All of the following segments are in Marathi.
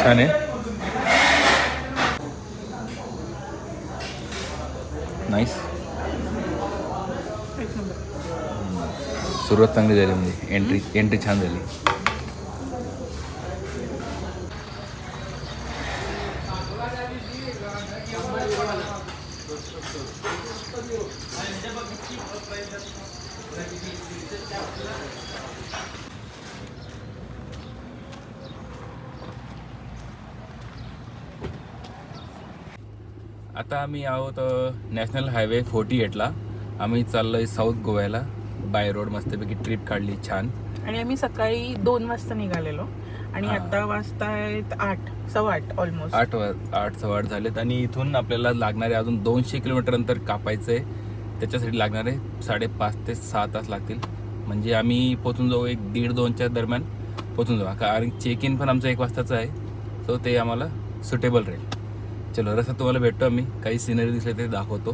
छान आहे. नाईस. सुरुवात चांगली झाली म्हणजे एंट्री छान झाली. आता आम्ही आहोत नॅशनल हायवे 48ला. आम्ही चाललोय साऊथ गोव्याला बाय रोड. मस्तपैकी ट्रिप काढली छान. आणि आम्ही सकाळी 2 वाजता निघालेलो आणि आता वाजता आहेत 8, सव्वा 8 ऑलमोस्ट. 8 सव्वा 8 झालेत. आणि इथून आपल्याला लागणारे अजून 200 किलोमीटर अंतर कापायचंय. त्याच्यासाठी लागणारे 5.5 ते 6 तास लागतील. म्हणजे आम्ही पोचून जाऊ 1-1.5-2च्या दरम्यान पोचून जाऊ. कारण चेक इन पण आमचं 1 वाजताचं आहे. सो ते आम्हाला सुटेबल राहील. चलो रस्त्यात तुम्हाला भेटतो. आम्ही काही सिनरी दिसले ते दाखवतो.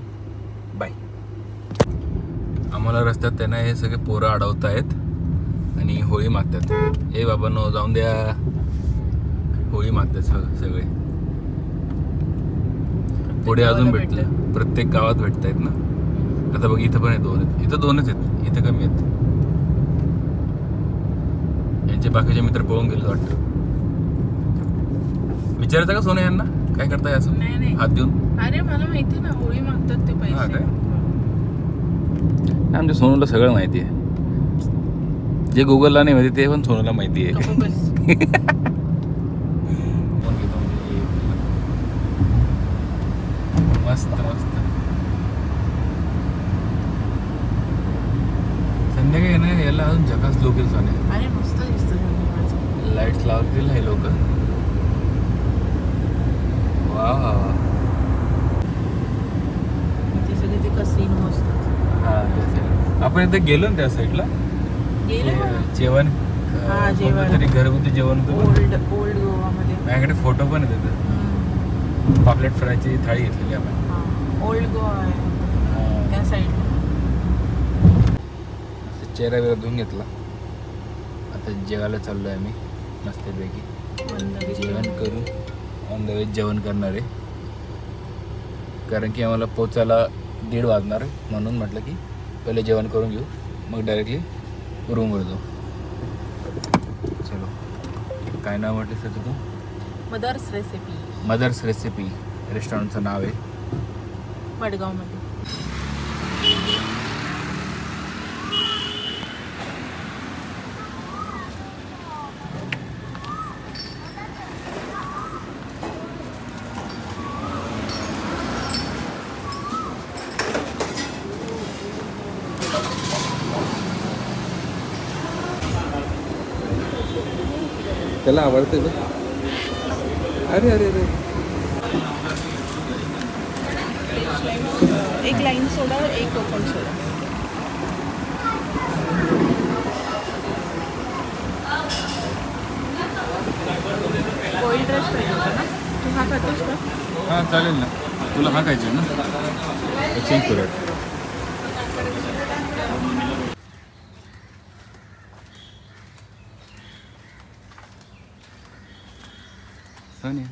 बाय. आम्हाला रस्त्यात त्यांना हे सगळे पोरं अडवत आहेत आणि होळी मागतात. हे बाबांनो जाऊन द्या. होळी मागतात सगळे. पुढे अजून भेटलं. प्रत्येक गावात भेटत आहेत ना. आता बघ इथं पण आहे 2 आहेत. इथं 2च आहेत. इथं कमी आहेत. यांचे बाकीचे मित्र पळून गेले वाटतं. विचारायचं का सोने यांना काय करताय असं हात देऊन? अरे मला माहिती ना होळी मागतात ते पैसे. काय आमच्या सोनूला सगळं माहिती आहे. जे गुगलला नाही माहिती ते पण सोनूला माहिती आहे. मस्त मस्त. संध्याकाळी ना याला अजून झकास लोकेल सोने. अरे मस्त दिसतं. लाईट्स लावतील हे लोक. ते सगळे ते कसिनो असतात. हा आपण इथे गेलो ना त्या साईडला. जेवण तरी घरगुती जेवण ओल्ड गोवामध्ये. माझ्याकडे फोटो पण आहे तिथं. पापलेट फ्रायची थाळी घेतलेली आपण. ओल्ड गोवा आहे त्या साईडला. चेहरा वगैरे धुवून घेतला. आता जेवायला चाललोय आम्ही मस्तपैकी. जेवण करून ऑन द वे जेवण करणार आहे. कारण की आम्हाला पोचायला 1:30 वाजणार. म्हणून म्हटलं की पहिले जेवण करून घेऊ मग डायरेक्टली रूमवर जाऊ. चलो. काय नाव म्हटलं सर तुझं? मदर्स रेसिपी रेस्टॉरंटचं नाव आहे वडगावमध्ये. त्याला आवडते का? अरे अरे अरे. एक लाईन सोडा, एक कोकण सोडा. कोल्ड ड्रेस पाहिजे होता ना. तू हा खातोस का? हां चालेल ना. तुला हा खायचं ना. चेंज करूया. सोनिया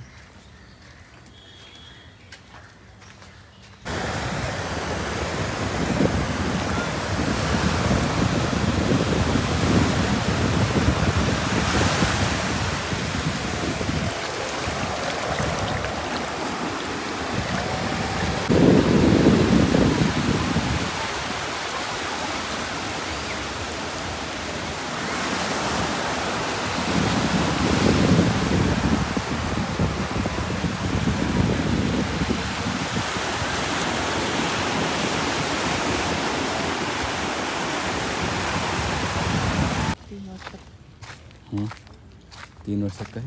तीन वर्षात काय